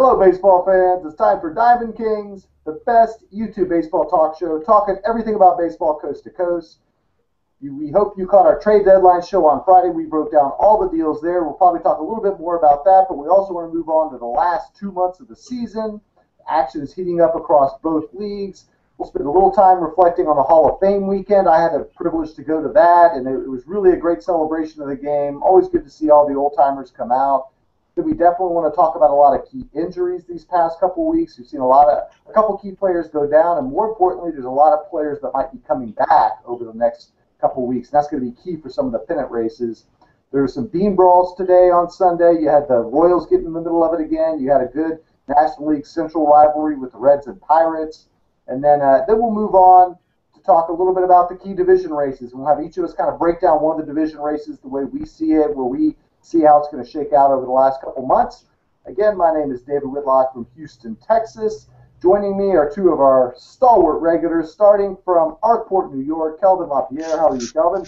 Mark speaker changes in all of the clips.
Speaker 1: Hello, baseball fans. It's time for Diamond Kings, the best YouTube baseball talk show, talking everything about baseball coast to coast. We hope you caught our trade deadline show on Friday. We broke down all the deals there. We'll probably talk a little bit more about that, but we also want to move on to the last 2 months of the season. Action is heating up across both leagues. We'll spend a little time reflecting on the Hall of Fame weekend. I had the privilege to go to that, and it was really a great celebration of the game. Always good to see all the old-timers come out. We definitely want to talk about a lot of key injuries these past couple of weeks. We've seen a couple key players go down, and more importantly, there's a lot of players that might be coming back over the next couple of weeks. And that's going to be key for some of the pennant races. There were some beam brawls today on Sunday. You had the Royals getting in the middle of it again. You had a good National League Central rivalry with the Reds and Pirates. And then we'll move on to talk a little bit about the key division races. We'll have each of us kind of break down one of the division races the way we see it, where we see how it's going to shake out over the last couple months. Again, my name is David Whitlock from Houston, Texas. Joining me are two of our stalwart regulars, starting from Arkport, New York, Kelvin LaPierre. How are you, Kelvin?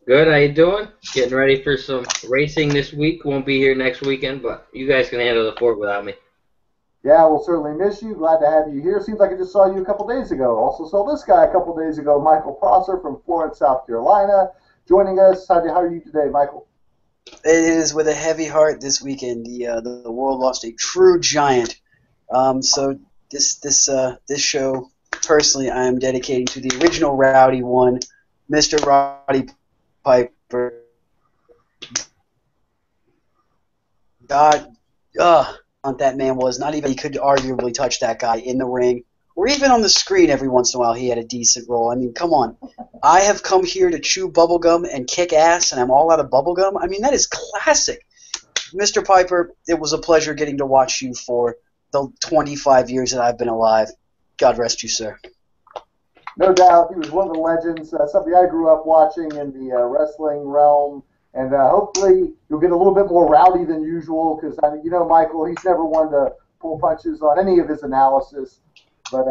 Speaker 2: Good, how you doing? Getting ready for some racing this week. Won't be here next weekend, but you guys can handle the fort without me.
Speaker 1: Yeah, we'll certainly miss you. Glad to have you here. Seems like I just saw you a couple days ago. Also saw this guy a couple days ago, Michael Prosser from Florence, South Carolina, joining us. How are you today, Michael?
Speaker 3: It is with a heavy heart this weekend. The world lost a true giant. So this show, personally, I am dedicating to the original Rowdy one, Mr. Roddy Piper. God, what that man was. Not even he could arguably touch that guy in the ring, or even on the screen every once in a while he had a decent role. I mean, come on. I have come here to chew bubblegum and kick ass, and I'm all out of bubblegum. I mean, that is classic. Mr. Piper, it was a pleasure getting to watch you for the 25 years that I've been alive. God rest you, sir.
Speaker 1: No doubt. He was one of the legends, something I grew up watching in the wrestling realm. And hopefully you'll get a little bit more rowdy than usual because, you know, Michael, he's never one to pull punches on any of his analysis. But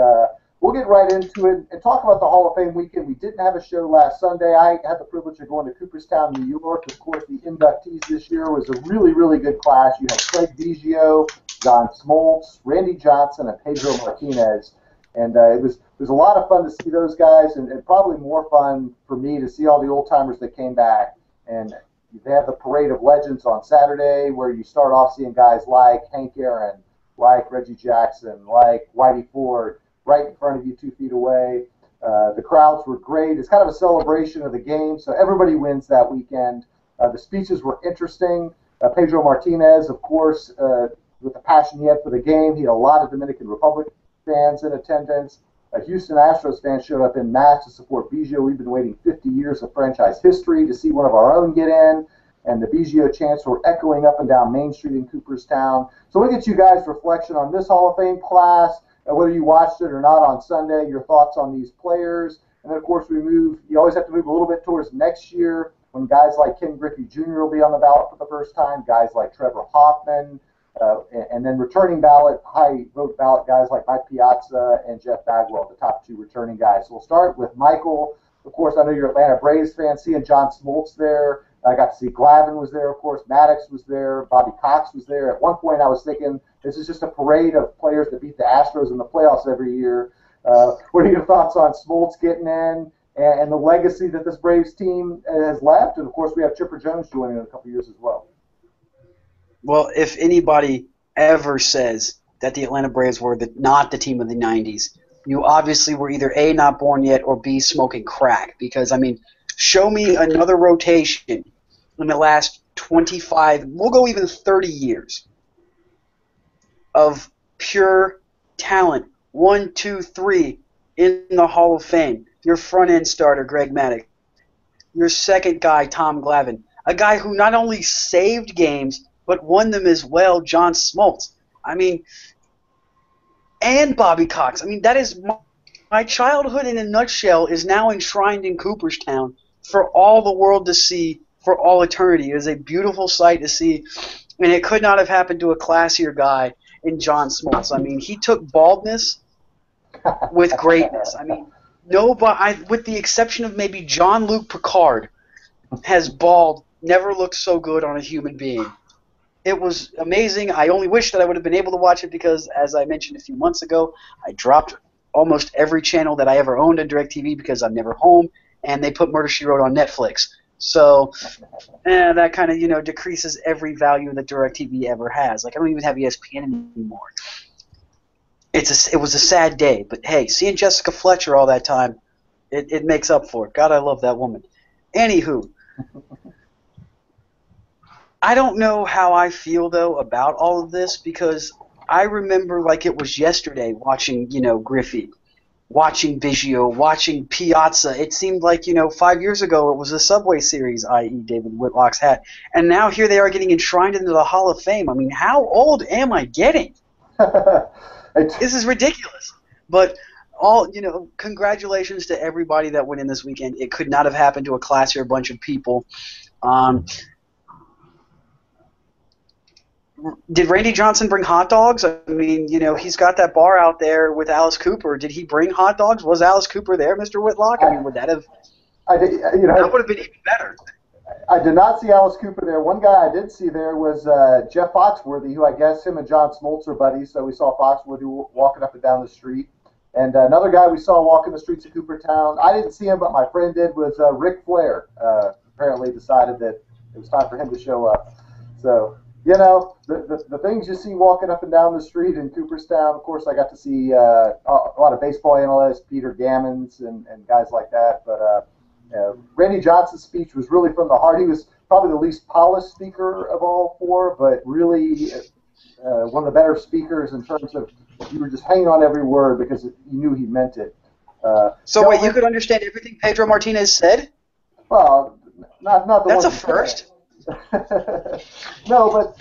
Speaker 1: we'll get right into it and talk about the Hall of Fame weekend. We didn't have a show last Sunday. I had the privilege of going to Cooperstown, New York. Of course, the inductees this year was a really, really good class. You had Craig Biggio, John Smoltz, Randy Johnson, and Pedro Martinez. And it was a lot of fun to see those guys, and probably more fun for me to see all the old-timers that came back. And they have the Parade of Legends on Saturday where you start off seeing guys like Hank Aaron, like Reggie Jackson, like Whitey Ford, right in front of you 2 feet away. The crowds were great. It's kind of a celebration of the game, so everybody wins that weekend. The speeches were interesting. Pedro Martinez, of course, with the passion he had for the game, he had a lot of Dominican Republic fans in attendance. Houston Astros fans showed up in mass to support Biggio. We've been waiting 50 years of franchise history to see one of our own get in, and the Biggio chants were echoing up and down Main Street in Cooperstown. So we'll get you guys' reflection on this Hall of Fame class, whether you watched it or not on Sunday, your thoughts on these players. And then, of course, you always have to move a little bit towards next year when guys like Ken Griffey Jr. will be on the ballot for the first time, guys like Trevor Hoffman, and then returning high vote ballot guys like Mike Piazza and Jeff Bagwell, the top 2 returning guys. So we'll start with Michael. Of course, I know you're an Atlanta Braves fan. Seeing John Smoltz there, I got to see Glavine was there, of course. Maddox was there. Bobby Cox was there. At one point, I was thinking this is just a parade of players that beat the Astros in the playoffs every year. What are your thoughts on Smoltz getting in and the legacy that this Braves team has left? And, of course, we have Chipper Jones joining in a couple years as well.
Speaker 3: Well, if anybody ever says that the Atlanta Braves were not the team of the 90s, you obviously were either A, not born yet, or B, smoking crack. Because, I mean, show me another rotation in the last 25, we'll go even 30 years, of pure talent, 1, 2, 3, in the Hall of Fame. Your front-end starter, Greg Maddux. Your second guy, Tom Glavine. A guy who not only saved games, but won them as well, John Smoltz. I mean, and Bobby Cox. I mean, that is my childhood in a nutshell is now enshrined in Cooperstown for all the world to see for all eternity. It is a beautiful sight to see, and it could not have happened to a classier guy in John Smoltz. I mean, he took baldness with greatness. I mean, nobody, with the exception of maybe Jean-Luc Picard, has bald never looked so good on a human being. It was amazing. I only wish that I would have been able to watch it because, as I mentioned a few months ago, I dropped almost every channel that I ever owned on DirecTV because I'm never home, and they put Murder, She Wrote on Netflix. So that kind of, decreases every value that DirecTV ever has. Like, I don't even have ESPN anymore. It was a sad day, but hey, seeing Jessica Fletcher all that time, it makes up for it. God, I love that woman. Anywho, I don't know how I feel, though, about all of this because I remember like it was yesterday watching, Griffey, watching Biggio, watching Piazza. It seemed like, 5 years ago it was a Subway Series, i.e. David Whitlock's hat. And now here they are getting enshrined into the Hall of Fame. I mean, how old am I getting? This is ridiculous. But congratulations to everybody that went in this weekend. It could not have happened to a classier bunch of people. Did Randy Johnson bring hot dogs? I mean, he's got that bar out there with Alice Cooper. Did he bring hot dogs? Was Alice Cooper there, Mr. Whitlock? I mean, would that have? That would have been even better.
Speaker 1: I did not see Alice Cooper there. One guy I did see there was Jeff Foxworthy, who I guess him and John Smoltz are buddies. So we saw Foxworthy walking up and down the street. And another guy we saw walking the streets of Coopertown, I didn't see him, but my friend did, was Ric Flair. Apparently decided that it was time for him to show up. So, the things you see walking up and down the street in Cooperstown, of course, I got to see a lot of baseball analysts, Peter Gammons and guys like that. But Randy Johnson's speech was really from the heart. He was probably the least polished speaker of all four, but really one of the better speakers in terms of you were just hanging on every word because you knew he meant it.
Speaker 3: So wait, you could understand everything Pedro Martinez said?
Speaker 1: Well, not the
Speaker 3: That's
Speaker 1: one
Speaker 3: a first.
Speaker 1: No, but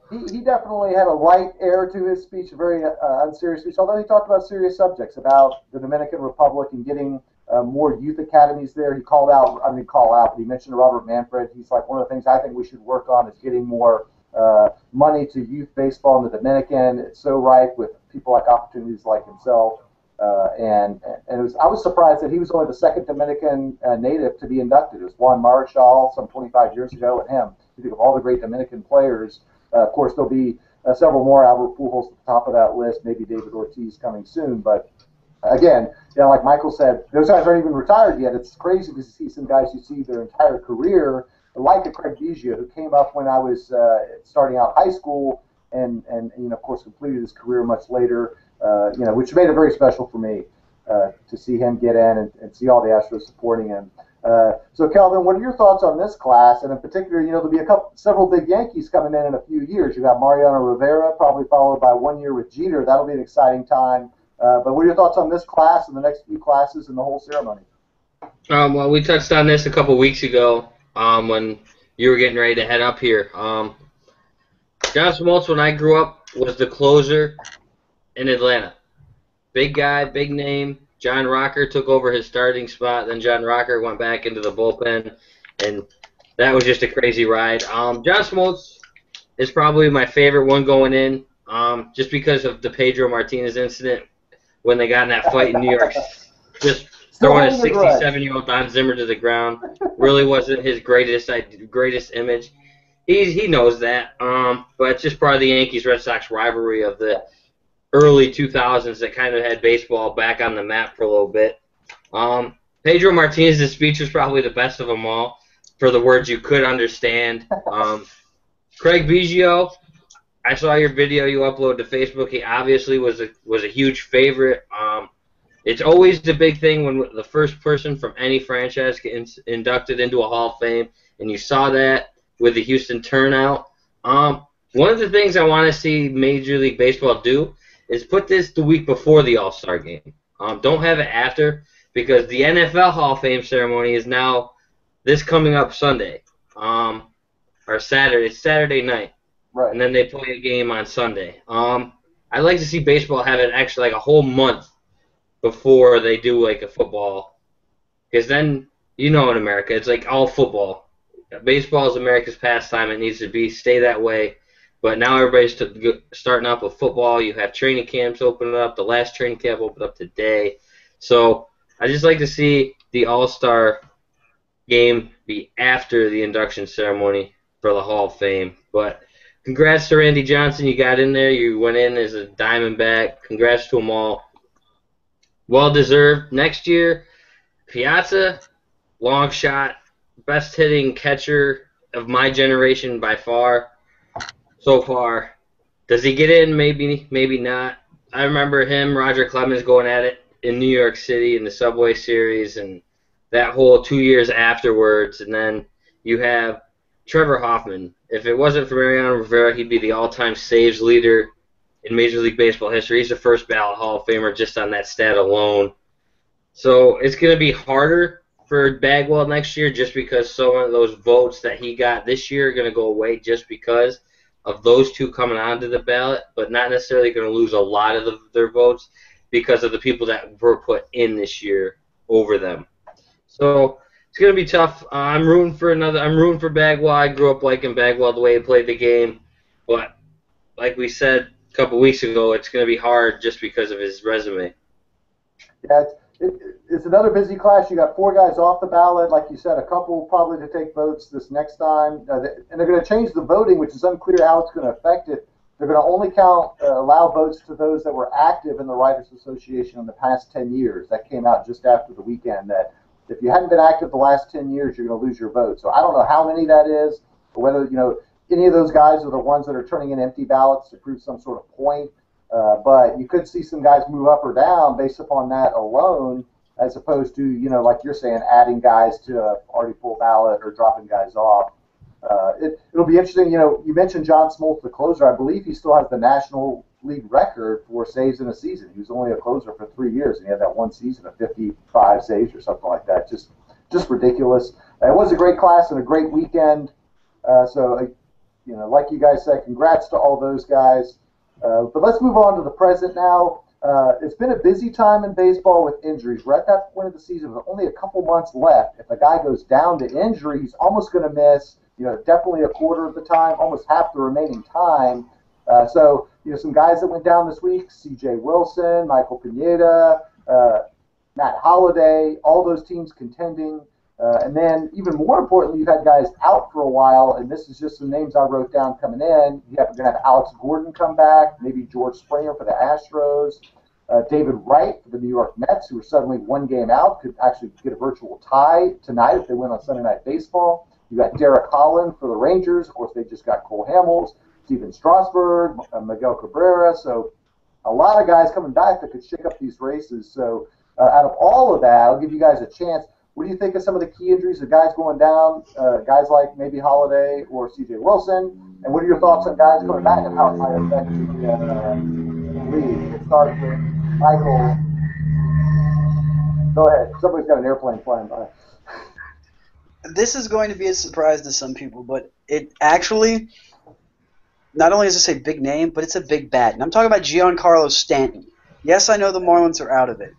Speaker 1: he definitely had a light air to his speech, a very unserious speech, although he talked about serious subjects, about the Dominican Republic and getting more youth academies there. He but he mentioned Robert Manfred. He's like, one of the things I think we should work on is getting more money to youth baseball in the Dominican. It's so ripe with people like opportunities like himself. I was surprised that he was only the second Dominican native to be inducted. It was Juan Marichal some 25 years ago, and him. You think of all the great Dominican players. Of course, there'll be several more. Albert Pujols at the top of that list. Maybe David Ortiz coming soon. But again, like Michael said, those guys aren't even retired yet. It's crazy to see some guys who see their entire career, like a Craig Biggio, who came up when I was starting out high school, and of course completed his career much later. Which made it very special for me to see him get in and see all the Astros supporting him. So, Kelvin, what are your thoughts on this class? And in particular, there'll be several big Yankees coming in a few years. You got Mariano Rivera, probably followed by 1 year with Jeter. That'll be an exciting time. But what are your thoughts on this class and the next few classes and the whole ceremony?
Speaker 2: Well, we touched on this a couple weeks ago when you were getting ready to head up here. John Smoltz, when I grew up, was the closer in Atlanta. Big guy, big name. John Rocker took over his starting spot. Then John Rocker went back into the bullpen, and that was just a crazy ride. John Smoltz is probably my favorite one going in, just because of the Pedro Martinez incident when they got in that fight in New York. Just throwing a 67-year-old Don Zimmer to the ground really wasn't his greatest image. He knows that, but it's just part of the Yankees-Red Sox rivalry of the early 2000s that kind of had baseball back on the map for a little bit. Pedro Martinez's speech was probably the best of them all for the words you could understand. Craig Biggio, I saw your video you uploaded to Facebook. He obviously was a huge favorite. It's always the big thing when the first person from any franchise gets inducted into a Hall of Fame, and you saw that with the Houston turnout. One of the things I want to see Major League Baseball do is put this the week before the All-Star game. Don't have it after, because the NFL Hall of Fame ceremony is now this coming up Sunday, or Saturday. It's Saturday night,
Speaker 1: right? And
Speaker 2: then they play a game on Sunday. I'd like to see baseball have it actually like a whole month before they do like a football, because then in America it's like all football. Baseball is America's pastime. It needs to stay that way. But now everybody's starting up with football. You have training camps opening up. The last training camp opened up today. So I just like to see the All-Star game be after the induction ceremony for the Hall of Fame. But congrats to Randy Johnson. You got in there. You went in as a Diamondback. Congrats to them all. Well deserved. Next year, Piazza, long shot, best hitting catcher of my generation by far. So far. Does he get in? Maybe, maybe not. I remember him, Roger Clemens, going at it in New York City in the Subway Series and that whole 2 years afterwards. And then you have Trevor Hoffman. If it wasn't for Mariano Rivera, he'd be the all-time saves leader in Major League Baseball history. He's the first ballot Hall of Famer just on that stat alone. So it's going to be harder for Bagwell next year just because some of those votes that he got this year are going to go away just because of those two coming onto the ballot, but not necessarily going to lose a lot of their votes because of the people that were put in this year over them. So it's going to be tough. I'm rooting for Bagwell. I grew up liking Bagwell the way he played the game, but like we said a couple weeks ago, it's going to be hard just because of his resume.
Speaker 1: Yeah, it's another busy class. You got 4 guys off the ballot, like you said, a couple probably to take votes this next time, and they're going to change the voting, which is unclear how it's going to affect it. They're going to only allow votes to those that were active in the Writers Association in the past 10 years. That came out just after the weekend. That if you hadn't been active the last 10 years, you're going to lose your vote. So I don't know how many that is, or whether any of those guys are the ones that are turning in empty ballots to prove some sort of point. But you could see some guys move up or down based upon that alone, as opposed to, like you're saying, adding guys to a already full ballot or dropping guys off. It'll be interesting. You mentioned John Smoltz, the closer. I believe he still has the National League record for saves in a season. He was only a closer for 3 years, and he had that one season of 55 saves or something like that. Just ridiculous. It was a great class and a great weekend. Like you guys said, congrats to all those guys. But let's move on to the present now. It's been a busy time in baseball with injuries. We're at that point of the season with only a couple months left. If a guy goes down to injury, he's almost going to miss, definitely a quarter of the time, almost half the remaining time. Some guys that went down this week, C.J. Wilson, Michael Pineda, Matt Holliday, all those teams contending. And then, even more importantly, you've had guys out for a while, and this is just some names I wrote down coming in. You're going to have Alex Gordon come back, maybe George Springer for the Astros, David Wright for the New York Mets, who are suddenly one game out, could actually get a virtual tie tonight if they win on Sunday Night Baseball. You got Derek Holland for the Rangers. Of course, they just got Cole Hamels, Steven Strasburg, Miguel Cabrera. So a lot of guys coming back that could shake up these races. So out of all of that, I'll give you guys a chance. What do you think of some of the key injuries of guys going down, guys like maybe Holliday or C.J. Wilson? And what are your thoughts on guys coming back and how it might affect the league? It starts with Michael. Go ahead. Somebody's got an airplane flying by.
Speaker 3: This is going to be a surprise to some people, but it actually, not only does it say big name, but it's a big bat. And I'm talking about Giancarlo Stanton. Yes, I know the Marlins are out of it.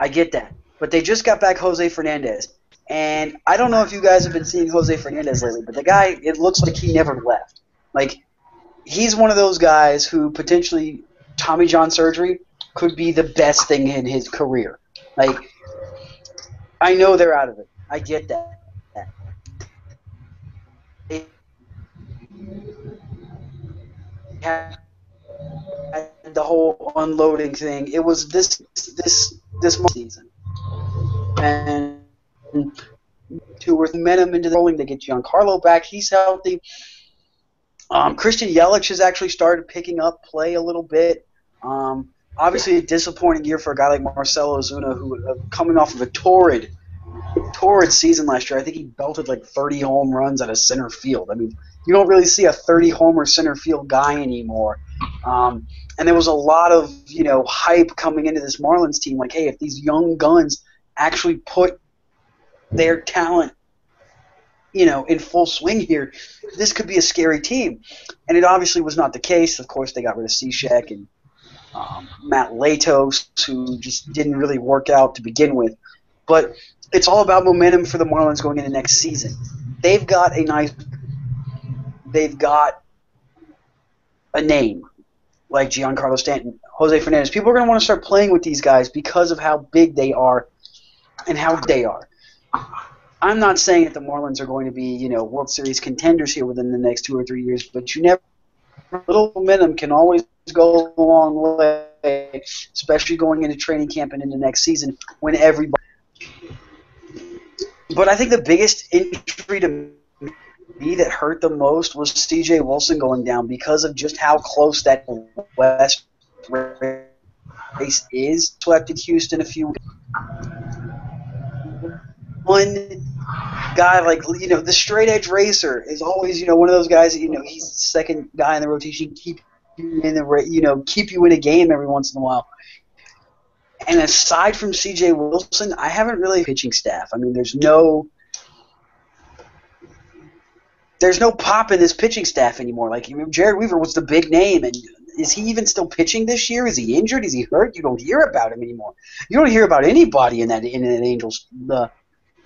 Speaker 3: I get that. But they just got back Jose Fernandez. And I don't know if you guys have been seeing Jose Fernandez lately, but the guy, it looks like he never left. Like, he's one of those guys who potentially Tommy John surgery could be the best thing in his career. Like, I know they're out of it. I get that. The whole unloading thing. It was this season. And to momentum into the rolling, they get Giancarlo back. He's healthy. Christian Yelich has actually started picking up play a little bit. Obviously, a disappointing year for a guy like Marcelo Ozuna, who coming off of a torrid season last year. I think he belted like 30 home runs out of center field. I mean, you don't really see a 30-homer center field guy anymore. And there was a lot of hype coming into this Marlins team, like, hey, if these young guns actually put their talent, in full swing here, this could be a scary team. And it obviously was not the case. Of course, they got rid of Cishek and Matt Latos, who just didn't really work out to begin with. But it's all about momentum for the Marlins going into next season. They've got a name like Giancarlo Stanton, Jose Fernandez. People are going to want to start playing with these guys because of how big they are and how good they are. I'm not saying that the Marlins are going to be, World Series contenders here within the next 2 or 3 years, but you never. Little momentum can always go a long way, especially going into training camp and into next season when everybody. But I think the biggest injury to me that hurt the most was C.J. Wilson going down because of just how close that West race is. Swept at Houston a few. One guy like the straight edge racer is always one of those guys that he's the second guy in the rotation, keep you in the keep you in a game every once in a while. And aside from C.J. Wilson, I haven't really pitching staff. I mean, there's no pop in this pitching staff anymore. Like Jared Weaver was the big name, and is he even still pitching this year? Is he injured? Is he hurt? You don't hear about him anymore. You don't hear about anybody in an Angels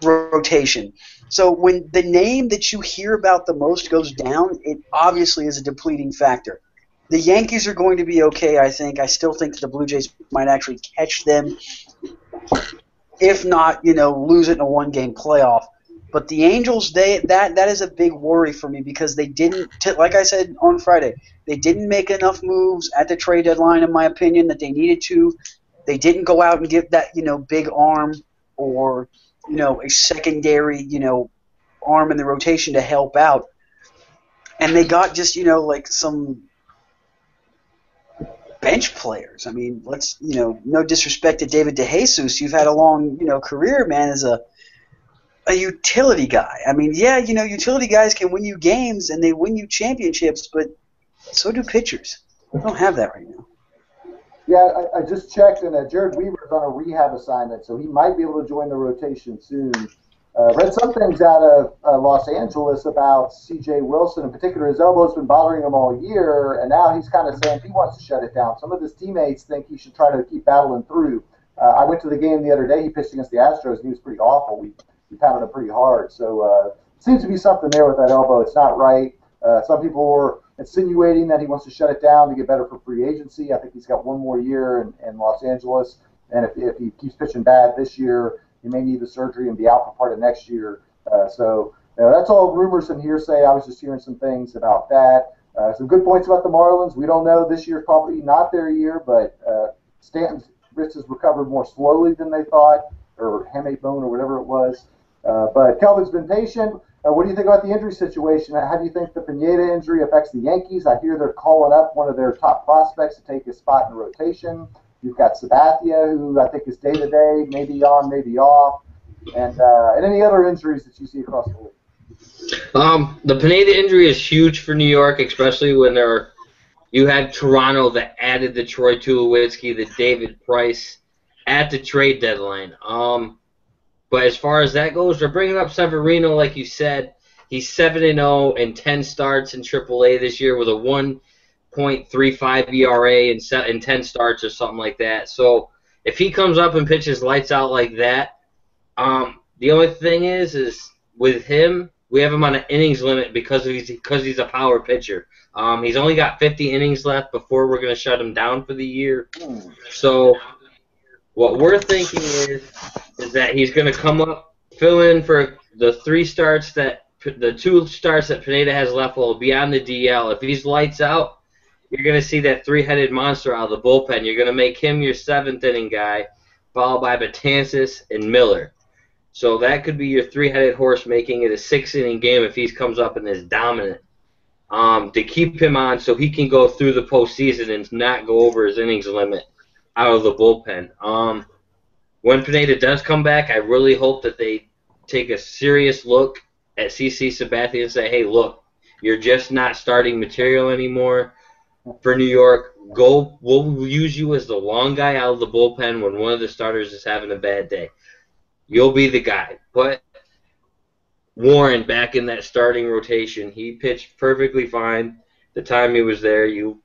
Speaker 3: rotation. So when the name that you hear about the most goes down, it obviously is a depleting factor. The Yankees are going to be okay, I think. I still think that the Blue Jays might actually catch them, if not, lose it in a one-game playoff. But the Angels, that is a big worry for me because they didn't, like I said on Friday, they didn't make enough moves at the trade deadline, in my opinion, that they needed to. They didn't go out and get that, big arm or a secondary, arm in the rotation to help out. And they got just, like some bench players. I mean, no disrespect to David DeJesus. You've had a long, career, man, as a utility guy. I mean, yeah, utility guys can win you games and they win you championships, but so do pitchers. We don't have that right now.
Speaker 1: Yeah, I just checked, and Jared Weaver's on a rehab assignment, so he might be able to join the rotation soon. Read some things out of Los Angeles about C.J. Wilson in particular. His elbow's been bothering him all year, and now he's kind of saying he wants to shut it down. Some of his teammates think he should try to keep battling through. I went to the game the other day. He pitched against the Astros, and he was pretty awful. We pounded him pretty hard. So it seems to be something there with that elbow. It's not right. Some people were insinuating that he wants to shut it down to get better for free agency. I think he's got one more year in Los Angeles, and if he keeps pitching bad this year, he may need the surgery and be out for part of next year. So that's all rumors and hearsay. I was just hearing some things about that. Some good points about the Marlins. We don't know. This year's probably not their year, but Stanton's wrist has recovered more slowly than they thought, or hamate bone or whatever it was. But Kelvin's been patient. What do you think about the injury situation? How do you think the Pineda injury affects the Yankees? I hear they're calling up one of their top prospects to take his spot in the rotation. You've got Sabathia, who I think is day-to-day, maybe on, maybe off. And any other injuries that you see across the league?
Speaker 2: The Pineda injury is huge for New York, especially when you had Toronto that added the Troy Tulowitzki, the David Price at the trade deadline. But as far as that goes, they're bringing up Severino, like you said. He's 7-0 in 10 starts in AAA this year with a 1.35 ERA in 10 starts or something like that. So if he comes up and pitches lights out like that, the only thing is with him, we have him on an innings limit because he's a power pitcher. He's only got 50 innings left before we're going to shut him down for the year. So what we're thinking is that he's going to come up, fill in for the 2 starts that Pineda has left will be on the DL. If he's lights out, you're going to see that 3-headed monster out of the bullpen. You're going to make him your 7th inning guy, followed by Betances and Miller. So that could be your 3-headed horse, making it a 6-inning game if he comes up and is dominant. To keep him on so he can go through the postseason and not go over his innings limit out of the bullpen. When Pineda does come back, I really hope that they take a serious look at CC Sabathia and say, hey, look, you're just not starting material anymore for New York. We'll use you as the long guy out of the bullpen when one of the starters is having a bad day. You'll be the guy. Put Warren back in that starting rotation. He pitched perfectly fine the time he was there. You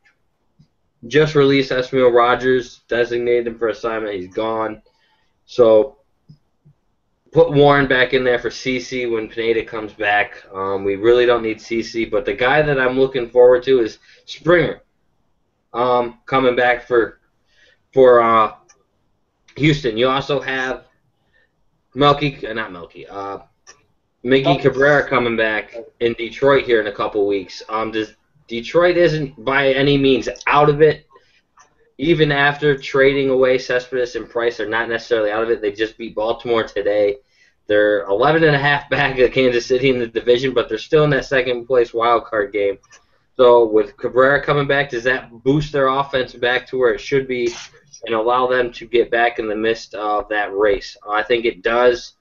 Speaker 2: just released Esmil Rogers, designated him for assignment. He's gone. So put Warren back in there for CC when Pineda comes back. We really don't need CC, but the guy that I'm looking forward to is Springer, coming back for Houston. You also have Miggy Cabrera coming back in Detroit here in a couple weeks. Detroit isn't by any means out of it. Even after trading away Cespedes and Price, they're not necessarily out of it. They just beat Baltimore today. They're 11.5 back of Kansas City in the division, but they're still in that second place wild card game. So with Cabrera coming back, does that boost their offense back to where it should be and allow them to get back in the midst of that race? I think it does.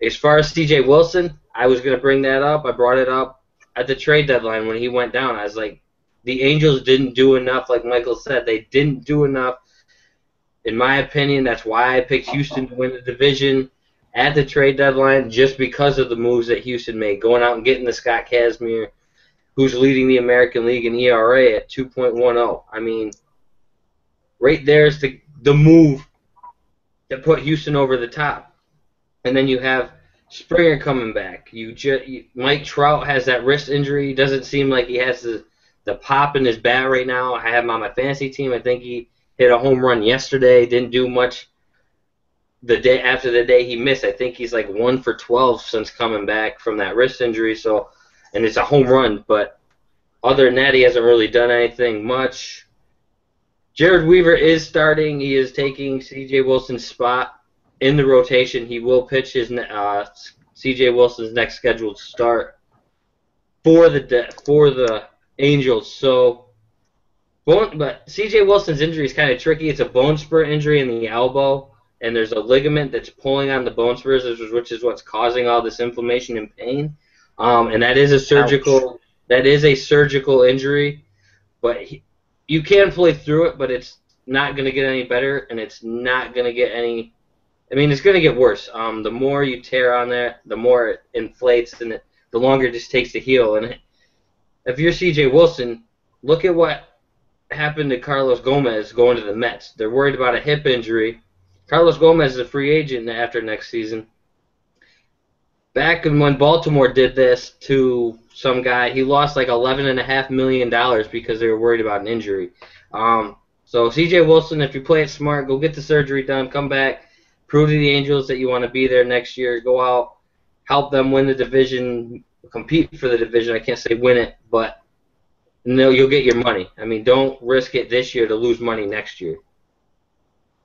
Speaker 2: As far as C.J. Wilson, I was going to bring that up. I brought it up at the trade deadline when he went down. I was like, the Angels didn't do enough, like Michael said. They didn't do enough. In my opinion, that's why I picked Houston to win the division at the trade deadline, just because of the moves that Houston made, going out and getting the Scott Kazmir, who's leading the American League in ERA at 2.10. I mean, right there's the move that put Houston over the top. And then you have Springer coming back. Mike Trout has that wrist injury. He doesn't seem like he has the pop in his bat right now. I have him on my fantasy team. I think he hit a home run yesterday. Didn't do much the day after the day he missed. I think he's like 1 for 12 since coming back from that wrist injury. So, and it's a home run. But other than that, he hasn't really done anything much. Jared Weaver is starting. He is taking C.J. Wilson's spot in the rotation. He will pitch his C.J. Wilson's next scheduled start for the Angels. So, but C.J. Wilson's injury is kind of tricky. It's a bone spur injury in the elbow, and there's a ligament that's pulling on the bone spurs, which is what's causing all this inflammation and pain. And that is a surgical injury, but you can play through it, but it's not going to get any better, and it's not going to get any. I mean, it's going to get worse. The more you tear on there, the more it inflates, and the longer it just takes to heal. And if you're C.J. Wilson, look at what happened to Carlos Gomez going to the Mets. They're worried about a hip injury. Carlos Gomez is a free agent after next season. Back when Baltimore did this to some guy, he lost like $11.5 million because they were worried about an injury. So C.J. Wilson, if you play it smart, go get the surgery done, come back, prove to the Angels that you want to be there next year, go out, help them win the division, compete for the division. I can't say win it, but no, you'll get your money. I mean, don't risk it this year to lose money next year.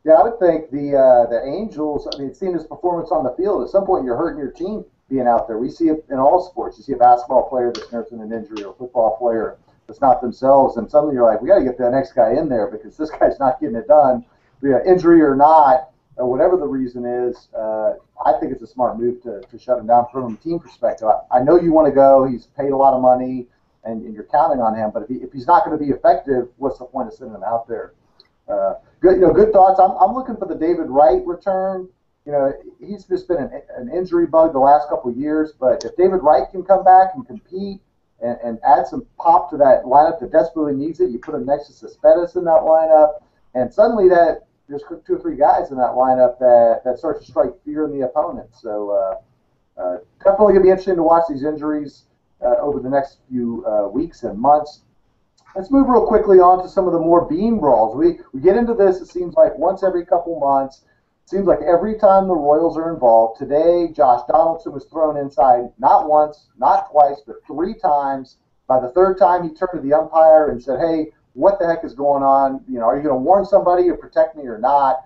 Speaker 1: Yeah, I would think the Angels, I mean, seeing his performance on the field, at some point you're hurting your team being out there. We see it in all sports. You see a basketball player that's nursing an injury or a football player that's not themselves, and suddenly you're like, we got to get the next guy in there because this guy's not getting it done. Injury or not, whatever the reason is, I think it's a smart move to shut him down from a team perspective. I know you want to go. He's paid a lot of money, and you're counting on him. But if he's not going to be effective, what's the point of sending him out there? Good thoughts. I'm looking for the David Wright return. He's just been an injury bug the last couple of years. But if David Wright can come back and compete and add some pop to that lineup that desperately needs it, you put him next to Cespedes in that lineup, and suddenly there's 2 or 3 guys in that lineup that start to strike fear in the opponent. So definitely going to be interesting to watch these injuries over the next few weeks and months. Let's move real quickly on to some of the more bean brawls. We get into this, it seems like once every couple months. It seems like every time the Royals are involved. Today, Josh Donaldson was thrown inside not once, not twice, but 3 times. By the 3rd time, he turned to the umpire and said, hey, what the heck is going on? Are you going to warn somebody or protect me or not?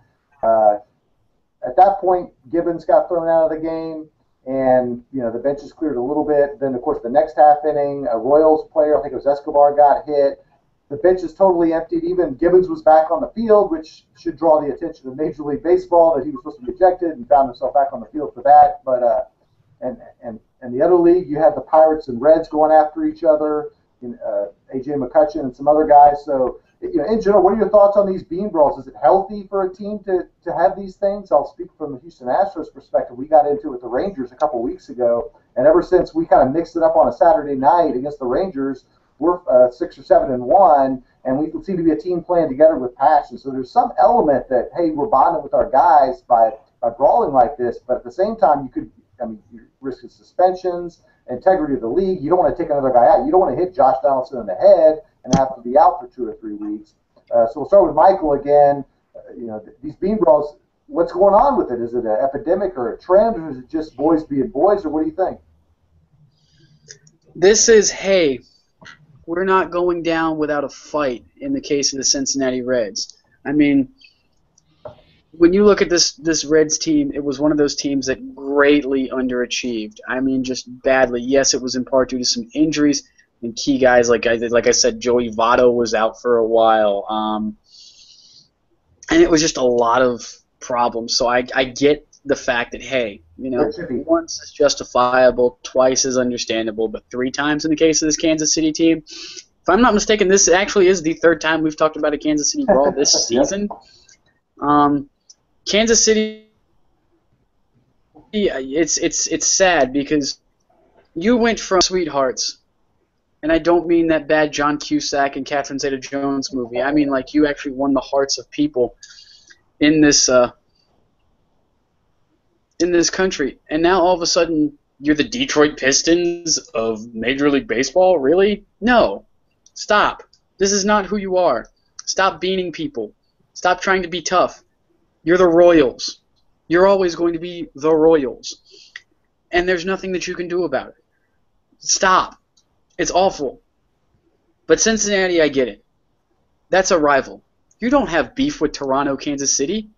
Speaker 1: At that point, Gibbons got thrown out of the game, and the bench is cleared a little bit. Then, of course, the next half inning, a Royals player, I think it was Escobar, got hit. The bench is totally emptied. Even Gibbons was back on the field, which should draw the attention of Major League Baseball that he was supposed to be ejected and found himself back on the field for that. But and the other league, you had the Pirates and Reds going after each other. A.J. McCutcheon and some other guys. So, in general, what are your thoughts on these bean brawls? Is it healthy for a team to have these things? I'll speak from the Houston Astros perspective. We got into it with the Rangers a couple weeks ago, and ever since we kind of mixed it up on a Saturday night against the Rangers, we're 6 or 7-1, and we seem to be a team playing together with passion. So there's some element that, hey, we're bonding with our guys by brawling like this, but at the same time, you risk suspensions, integrity of the league. You don't want to take another guy out. You don't want to hit Josh Donaldson in the head and have to be out for 2 or 3 weeks. So we'll start with Michael again. These bean brawls, what's going on with it? Is it an epidemic or a trend, or is it just boys being boys, or what do you think?
Speaker 3: This is, hey, we're not going down without a fight in the case of the Cincinnati Reds. I mean, when you look at this Reds team, it was one of those teams that greatly underachieved. I mean, just badly. Yes, it was in part due to some injuries and key guys like I said, Joey Votto was out for a while, and it was just a lot of problems. So I get the fact that, hey, once is justifiable, twice is understandable, but 3 times in the case of this Kansas City team. If I'm not mistaken, this actually is the 3rd time we've talked about a Kansas City brawl this season. Kansas City, it's sad because you went from sweethearts, and I don't mean that bad John Cusack and Catherine Zeta-Jones movie. I mean like you actually won the hearts of people in this country, and now all of a sudden you're the Detroit Pistons of Major League Baseball? Really? No. Stop. This is not who you are. Stop beating people. Stop trying to be tough. You're the Royals. You're always going to be the Royals. And there's nothing that you can do about it. Stop. It's awful. But Cincinnati, I get it. That's a rival. You don't have beef with Toronto, Kansas City.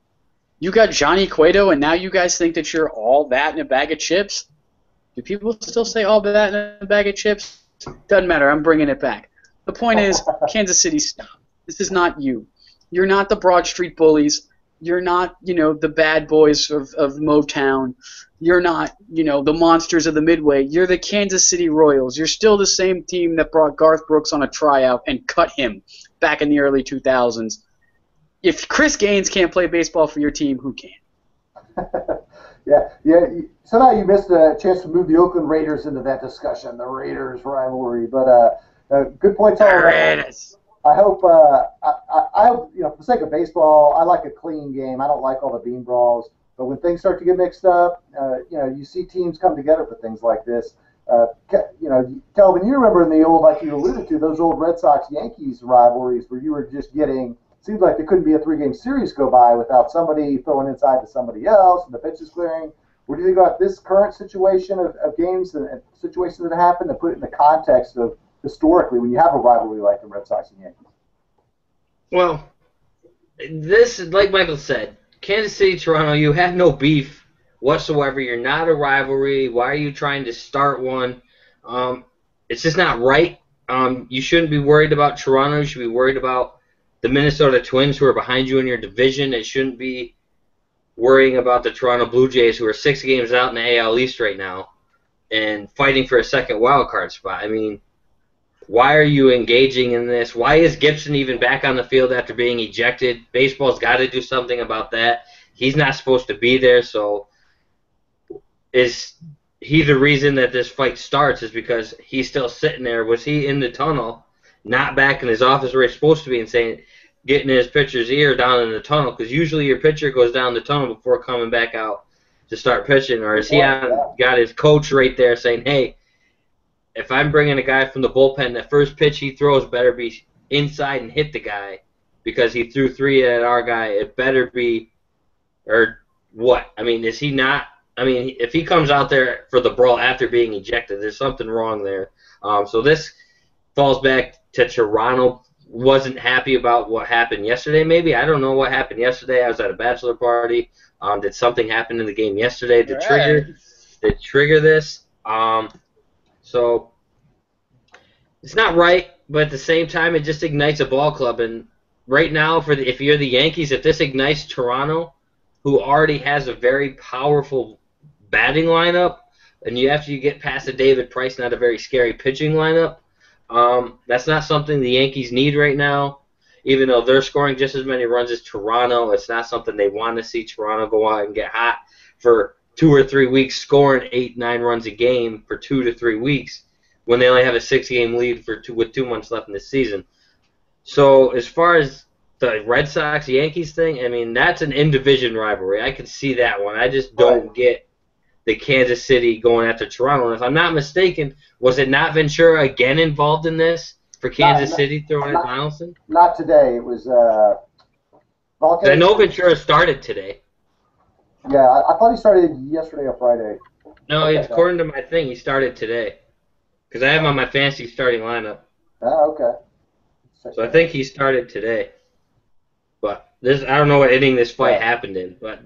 Speaker 3: You got Johnny Cueto, and now you guys think that you're all that in a bag of chips? Do people still say all that in a bag of chips? Doesn't matter. I'm bringing it back. The point is, Kansas City, stop. This is not you. You're not the Broad Street Bullies. You're not, the bad boys of Motown. You're not, the monsters of the Midway. You're the Kansas City Royals. You're still the same team that brought Garth Brooks on a tryout and cut him back in the early 2000s. If Chris Gaines can't play baseball for your team, who can?
Speaker 1: Yeah. Somehow you missed a chance to move the Oakland Raiders into that discussion, the Raiders rivalry. But good points all around. I hope, I hope, for the sake of baseball, I like a clean game. I don't like all the bean brawls. But when things start to get mixed up, you see teams come together for things like this. Kelvin, you remember in the old, like you alluded to, those old Red Sox-Yankees rivalries where you were just getting, seems like there couldn't be a 3-game series go by without somebody throwing inside to somebody else and the pitches clearing. What do you think about this current situation of games and situations that happen, and put it in the context of historically when you have a rivalry like the Red Sox and Yankees?
Speaker 2: Well, this is like Michael said, Kansas City, Toronto, you have no beef whatsoever. You're not a rivalry. Why are you trying to start one? It's just not right. You shouldn't be worried about Toronto. You should be worried about the Minnesota Twins, who are behind you in your division. It shouldn't be worrying about the Toronto Blue Jays, who are 6 games out in the AL East right now and fighting for a second wild card spot. I mean, why are you engaging in this? Why is Gibson even back on the field after being ejected? Baseball's got to do something about that. He's not supposed to be there, so is he the reason that this fight starts is because he's still sitting there? Was he in the tunnel, not back in his office where he's supposed to be, and saying, getting his pitcher's ear down in the tunnel? Because usually your pitcher goes down the tunnel before coming back out to start pitching. Or is he got his coach right there saying, hey, if I'm bringing a guy from the bullpen, the first pitch he throws better be inside and hit the guy because he threw 3 at our guy. It better be, or what? I mean, is he not? I mean, if he comes out there for the brawl after being ejected, there's something wrong there. So this falls back to Toronto. Wasn't happy about what happened yesterday, maybe. I don't know what happened yesterday. I was at a bachelor party. Did something happen in the game yesterday to trigger this? So it's not right, but at the same time, it just ignites a ball club. And right now, if you're the Yankees, if this ignites Toronto, who already has a very powerful batting lineup, and after you get past the David Price, not a very scary pitching lineup, that's not something the Yankees need right now. Even though they're scoring just as many runs as Toronto, it's not something they want to see Toronto go out and get hot for 2 or 3 weeks, scoring 8-9 runs a game for 2 to 3 weeks when they only have a 6-game lead with 2 months left in the season. So as far as the Red Sox-Yankees thing, I mean, that's an in-division rivalry. I can see that one. I just don't get the Kansas City going after Toronto. And if I'm not mistaken, was it not Ventura again involved in this for Kansas City throwing at Donaldson?
Speaker 1: Not today. It was
Speaker 2: I know Ventura started today.
Speaker 1: Yeah, I thought he started yesterday or Friday.
Speaker 2: No, according to my thing, he started today. because I have him on my fantasy starting lineup.
Speaker 1: Oh, okay.
Speaker 2: So I think he started today. But this, I don't know what inning this fight
Speaker 1: Right.
Speaker 2: happened in. But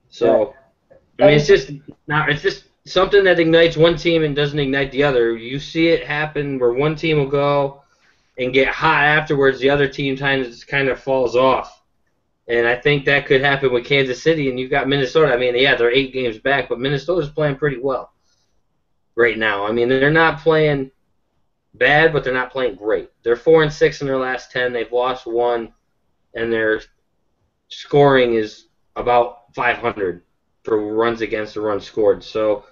Speaker 2: so,
Speaker 1: Yeah.
Speaker 2: I mean, it's just something that ignites one team and doesn't ignite the other. You see it happen where one team will go and get hot afterwards, the other team kind of falls off. And I think that could happen with Kansas City, and you've got Minnesota. I mean, yeah, they're 8 games back, but Minnesota's playing pretty well right now. I mean, they're not playing bad, but they're not playing great. They're 4-6 in their last 10. They've lost 1, and their scoring is about 500 for runs against or runs scored. So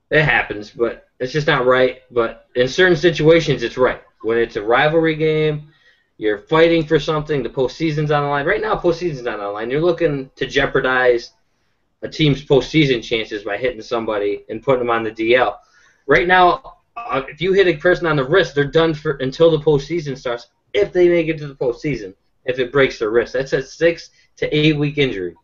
Speaker 2: it happens, but it's just not right. But in certain situations, it's right. When it's a rivalry game, you're fighting for something, the postseason's on the line. Right now, postseason's not on the line. You're looking to jeopardize a team's postseason chances by hitting somebody and putting them on the DL. Right now, if you hit a person on the wrist, they're done for until the postseason starts, if they make it to the postseason, if it breaks their wrist. That's a 6 to 8 week injury.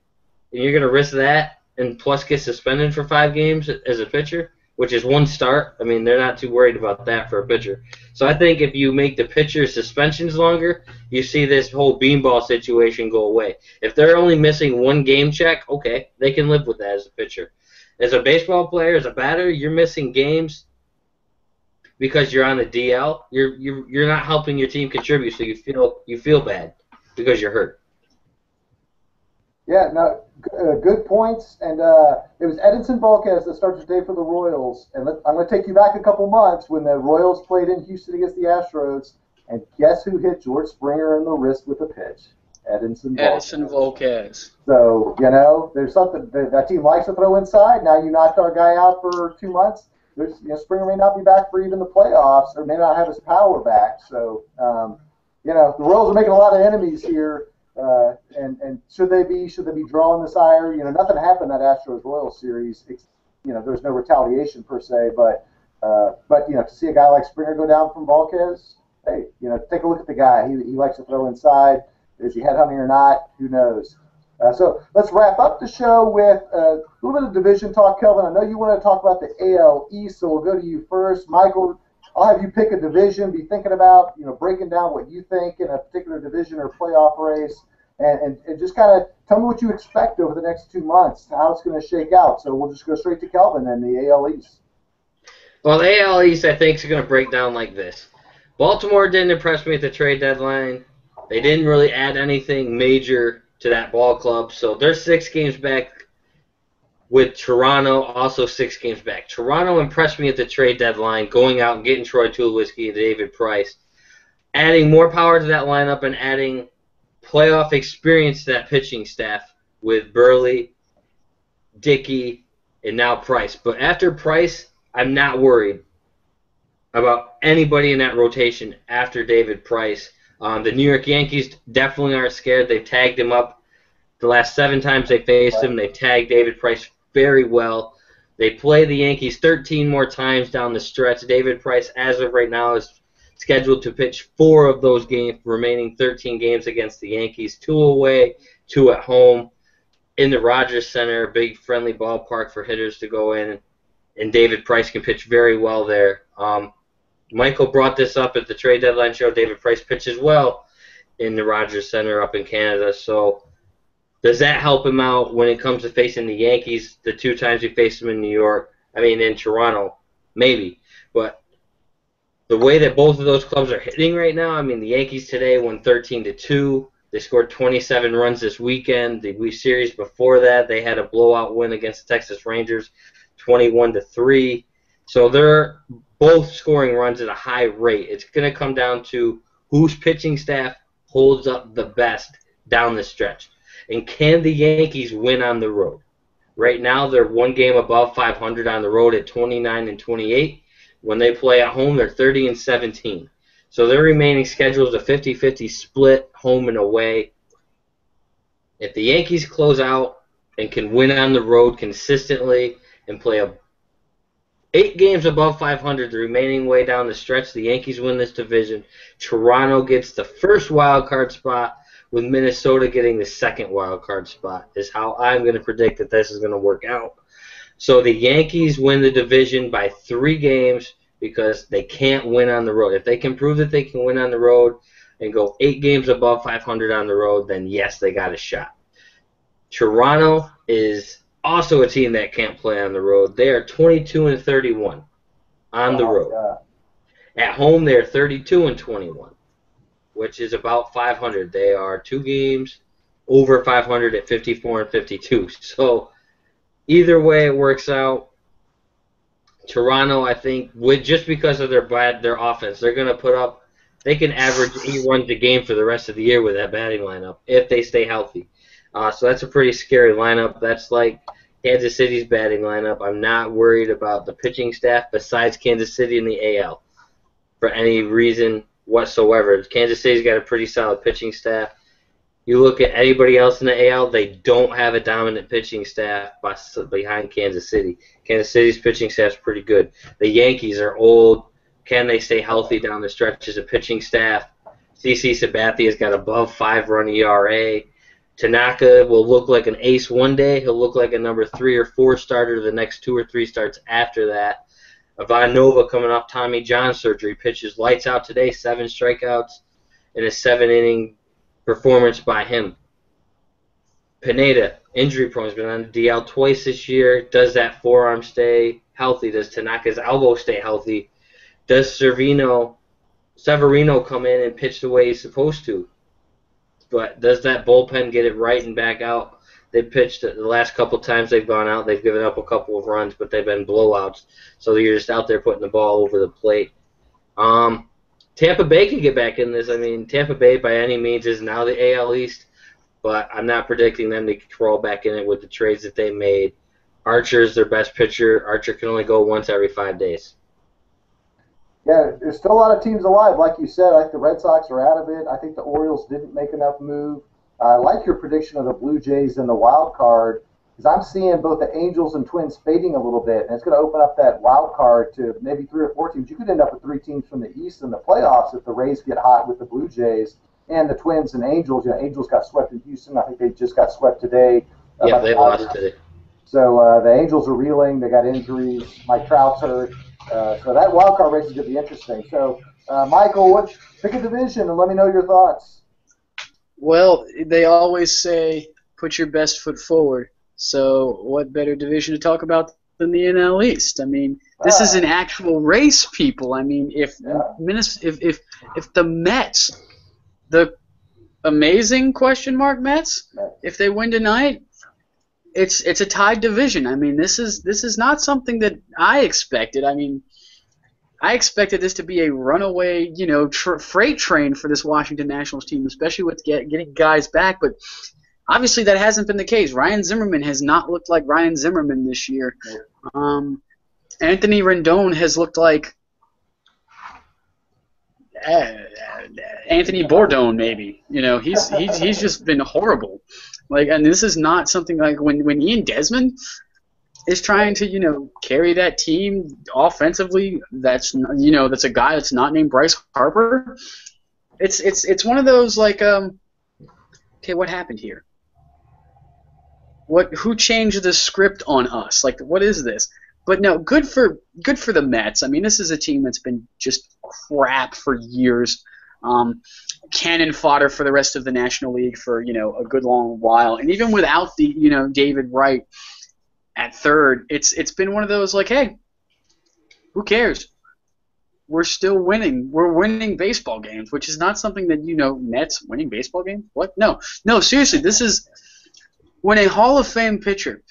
Speaker 2: And you're going to risk that and plus get suspended for 5 games as a pitcher, which is 1 start. I mean, they're not too worried about that for a pitcher. So I think if you make the pitcher suspensions longer, you see this whole beanball situation go away. If they're only missing 1 game check, okay, they can live with that as a pitcher. As a baseball player, as a batter, you're missing games because you're on the DL. You're not helping your team contribute, so you feel bad because you're hurt.
Speaker 1: Yeah, no, good points. And it was Edinson Volquez that started today for the Royals. And I'm going to take you back a couple months when the Royals played in Houston against the Astros. And guess who hit George Springer in the wrist with a pitch? Edinson
Speaker 4: Volquez.
Speaker 1: So, there's something that team likes to throw inside. Now you knocked our guy out for 2 months. Springer may not be back for even the playoffs, or may not have his power back. So, the Royals are making a lot of enemies here. And should they be drawing this ire? Nothing happened in that Astros-Royals series. There's no retaliation per se, but to see a guy like Springer go down from Volquez, hey, take a look at the guy. He likes to throw inside. Is he headhunting or not? Who knows? So let's wrap up the show with a little bit of division talk, Kelvin. I know you want to talk about the AL East, so we'll go to you first. Michael, I'll have you pick a division, be thinking about, breaking down what you think in a particular division or playoff race, and just kind of tell me what you expect over the next 2 months, how it's going to shake out. So we'll just go straight to Kelvin and the AL East.
Speaker 2: Well, the AL East, I think, is going to break down like this. Baltimore didn't impress me at the trade deadline. They didn't really add anything major to that ball club, so they're 6 games back with Toronto, also 6 games back. Toronto impressed me at the trade deadline, going out and getting Troy Tulowitzki and David Price, adding more power to that lineup and adding playoff experience to that pitching staff with Burley, Dickey, and now Price. But after Price, I'm not worried about anybody in that rotation after David Price. The New York Yankees definitely aren't scared. They've tagged him up the last 7 times they faced him. They've tagged David Price very well. They play the Yankees 13 more times down the stretch. David Price, as of right now, is scheduled to pitch 4 of those remaining 13 games against the Yankees, 2 away, 2 at home, in the Rogers Center, a big friendly ballpark for hitters to go in, and David Price can pitch very well there. Michael brought this up at the trade deadline show. David Price pitches well in the Rogers Center up in Canada. So does that help him out when it comes to facing the Yankees the 2 times he faced them in New York? I mean, in Toronto, maybe. But the way that both of those clubs are hitting right now, I mean, the Yankees today won 13-2. They scored 27 runs this weekend. The series before that, they had a blowout win against the Texas Rangers, 21-3. So they're both scoring runs at a high rate. It's going to come down to whose pitching staff holds up the best down the stretch. And can the Yankees win on the road? Right now, they're 1 game above 500 on the road at 29-28. When they play at home, they're 30-17. So their remaining schedule is a 50-50 split, home and away. If the Yankees close out and can win on the road consistently and play 8 games above 500 the remaining way down the stretch, the Yankees win this division. Toronto gets the first wild card spot, with Minnesota getting the second wild card spot, is how I'm going to predict that this is going to work out. So the Yankees win the division by 3 games because they can't win on the road. If they can prove that they can win on the road and go 8 games above 500 on the road, then yes, they got a shot. Toronto is also a team that can't play on the road. They are 22-31 on the road. At home, they're 32-21, which is about 500. They are 2 games over 500 at 54-52. So either way it works out. Toronto, I think, just because of their offense, they're going to put up. They can average 8 runs a game for the rest of the year with that batting lineup if they stay healthy. So that's a pretty scary lineup. That's like Kansas City's batting lineup. I'm not worried about the pitching staff besides Kansas City in the AL for any reason whatsoever. Kansas City's got a pretty solid pitching staff. You look at anybody else in the AL, they don't have a dominant pitching staff behind Kansas City. Kansas City's pitching staff's pretty good. The Yankees are old. Can they stay healthy down the stretch as a pitching staff? CC Sabathia's got above 5-run ERA. Tanaka will look like an ace one day. He'll look like a number 3 or 4 starter the next 2 or 3 starts after that. Ivan Nova coming off Tommy John surgery. Pitches lights out today, 7 strikeouts in a 7-inning performance by him. Pineda, injury prone, has been on the DL twice this year. Does that forearm stay healthy? Does Tanaka's elbow stay healthy? Does Severino come in and pitch the way he's supposed to? But does that bullpen get it right and back out? They've pitched the last couple times they've gone out. They've given up a couple of runs, but they've been blowouts. So you're just out there putting the ball over the plate. Tampa Bay can get back in this. I mean, Tampa Bay by any means is now the AL East, but I'm not predicting them to crawl back in it with the trades that they made. Archer's their best pitcher. Archer can only go once every 5 days.
Speaker 1: Yeah, there's still a lot of teams alive. Like you said, I think the Red Sox are out of it. I think the Orioles didn't make enough move. I like your prediction of the Blue Jays in the wild card because I'm seeing both the Angels and Twins fading a little bit, and it's going to open up that wild card to maybe 3 or 4 teams. You could end up with 3 teams from the East in the playoffs if the Rays get hot with the Blue Jays and the Twins and Angels. You know, Angels got swept in Houston. I think they just got swept today.
Speaker 2: Yeah, they lost today.
Speaker 1: So the Angels are reeling. They got injuries. Mike Trout's hurt. So that wild card race is going to be interesting. So, Michael, pick a division and let me know your thoughts.
Speaker 3: Well, they always say put your best foot forward. So what better division to talk about than the NL East? I mean, this is an actual race, people. I mean, if the Mets, the amazing question mark Mets, if they win tonight, it's a tied division. I mean, this is not something that I expected. I mean, I expected this to be a runaway, freight train for this Washington Nationals team, especially with getting guys back. But obviously that hasn't been the case. Ryan Zimmerman has not looked like Ryan Zimmerman this year. Anthony Rendon has looked like Anthony Bourdon, maybe. He's just been horrible. And this is not something like when Ian Desmond is trying to, carry that team offensively. That's a guy that's not named Bryce Harper. It's one of those okay, what happened here? Who changed the script on us? What is this? But no, good for the Mets. I mean, this is a team that's been just crap for years. Cannon fodder for the rest of the National League for a good long while, and even without the David Wright at third, it's been one of those hey, who cares? We're still winning. We're winning baseball games, which is not something that Mets winning baseball games. What? No, seriously, this is when a Hall of Fame pitcher,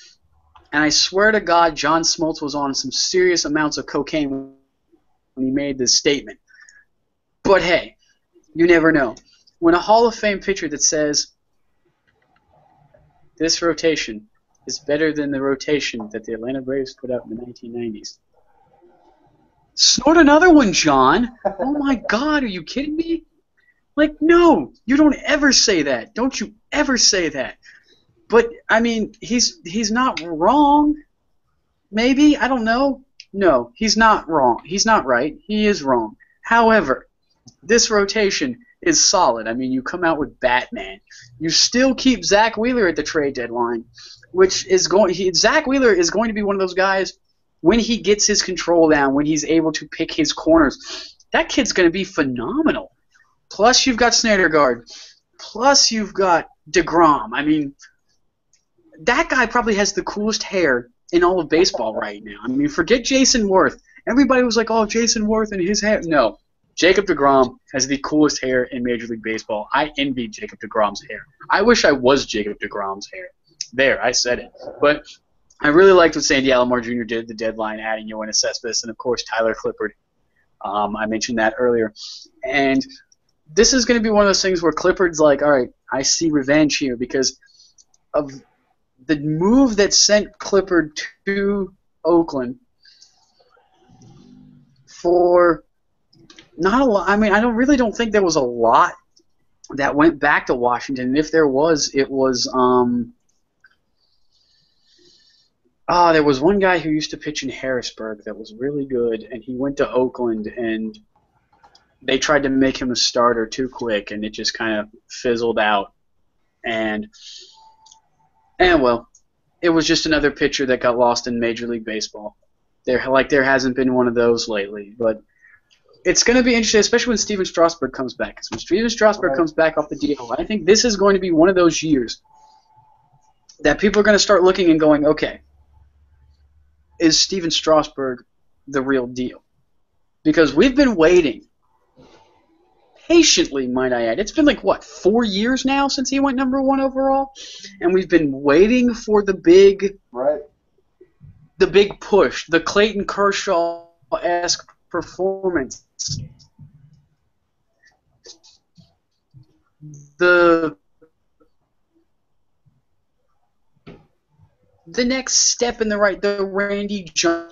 Speaker 3: and I swear to God, John Smoltz was on some serious amounts of cocaine when he made this statement. But hey, you never know. When a Hall of Fame pitcher that says this rotation is better than the rotation that the Atlanta Braves put out in the 1990s. Snort another one, John. Oh my God, are you kidding me? No, you don't ever say that. Don't you ever say that. But I mean, he's not wrong. Maybe, I don't know. No, he's not wrong. He's not right. He is wrong. However, this rotation is solid. I mean, you come out with Batman. You still keep Zach Wheeler at the trade deadline, which is Zach Wheeler is going to be one of those guys when he gets his control down, when he's able to pick his corners, that kid's going to be phenomenal. Plus, you've got Syndergaard. Plus, you've got DeGrom. I mean, that guy probably has the coolest hair in all of baseball right now. I mean, forget Jason Worth. Everybody was like, oh, Jason Worth and his hair. No. Jacob DeGrom has the coolest hair in Major League Baseball. I envy Jacob DeGrom's hair. I wish I was Jacob DeGrom's hair. There, I said it. But I really liked what Sandy Alomar Jr. did at the deadline, adding Yoenis Cespedes and, of course, Tyler Clippard. I mentioned that earlier. And this is going to be one of those things where Clippard's like, all right, I see revenge here because of the move that sent Clippard to Oakland for not a lot. I mean, I really don't think there was a lot that went back to Washington. And if there was, it was there was one guy who used to pitch in Harrisburg that was really good, and he went to Oakland, and they tried to make him a starter too quick, and it just kind of fizzled out. And well, it was just another pitcher that got lost in Major League Baseball. There hasn't been one of those lately, but it's going to be interesting, especially when Steven Strasburg comes back. Because when Steven Strasburg comes back off the DL, I think this is going to be one of those years that people are going to start looking and going, okay, is Steven Strasburg the real deal? Because we've been waiting patiently, might I add. It's been 4 years now since he went number 1 overall, and we've been waiting for the big push, the Clayton Kershaw-esque performance, the next step in the Randy Johnson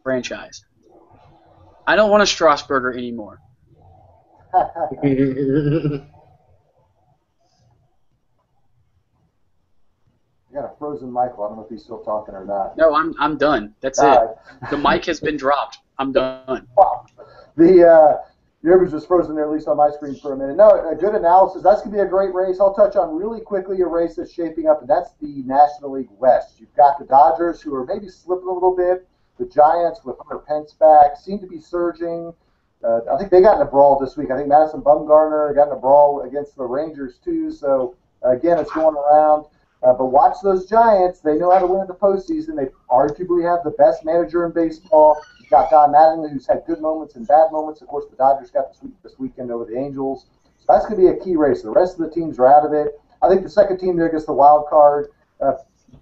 Speaker 3: franchise. I don't want a Strasburger anymore.
Speaker 1: You got a frozen Michael. I don't know if he's still talking or not.
Speaker 3: No, I'm done. That's it. The mic has been dropped. I'm done.
Speaker 1: Wow. Yours was just frozen there, at least on my screen for a minute. No, a good analysis. That's going to be a great race. I'll touch on really quickly a race that's shaping up, and that's the National League West. You've got the Dodgers, who are maybe slipping a little bit. The Giants, with Hunter Pence back, seem to be surging. I think they got in a brawl this week. I think Madison Bumgarner got in a brawl against the Rangers, too. So, again, it's going around. But watch those Giants. They know how to win in the postseason. They arguably have the best manager in baseball. You've got Don Mattingly, who's had good moments and bad moments. Of course, the Dodgers got this weekend over the Angels. So that's going to be a key race. The rest of the teams are out of it. I think the second team there gets the wild card,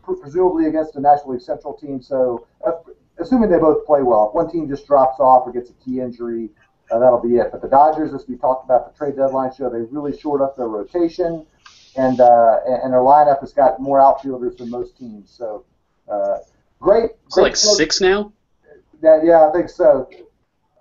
Speaker 1: presumably against the National League Central team. So, assuming they both play well. If one team just drops off or gets a key injury, that'll be it. But the Dodgers, as we talked about the trade deadline show, they really shored up their rotation. And their lineup has got more outfielders than most teams. So, great.
Speaker 3: It's like 6 now?
Speaker 1: Yeah, I think so.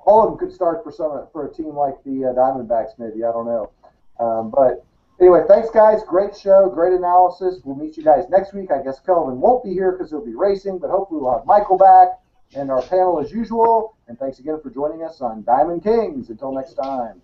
Speaker 1: All of them could start for a team like the Diamondbacks, maybe. I don't know. But anyway, thanks, guys. Great show, great analysis. We'll meet you guys next week. I guess Kelvin won't be here because he'll be racing, but hopefully we'll have Michael back and our panel as usual. And thanks again for joining us on Diamond Kings. Until next time.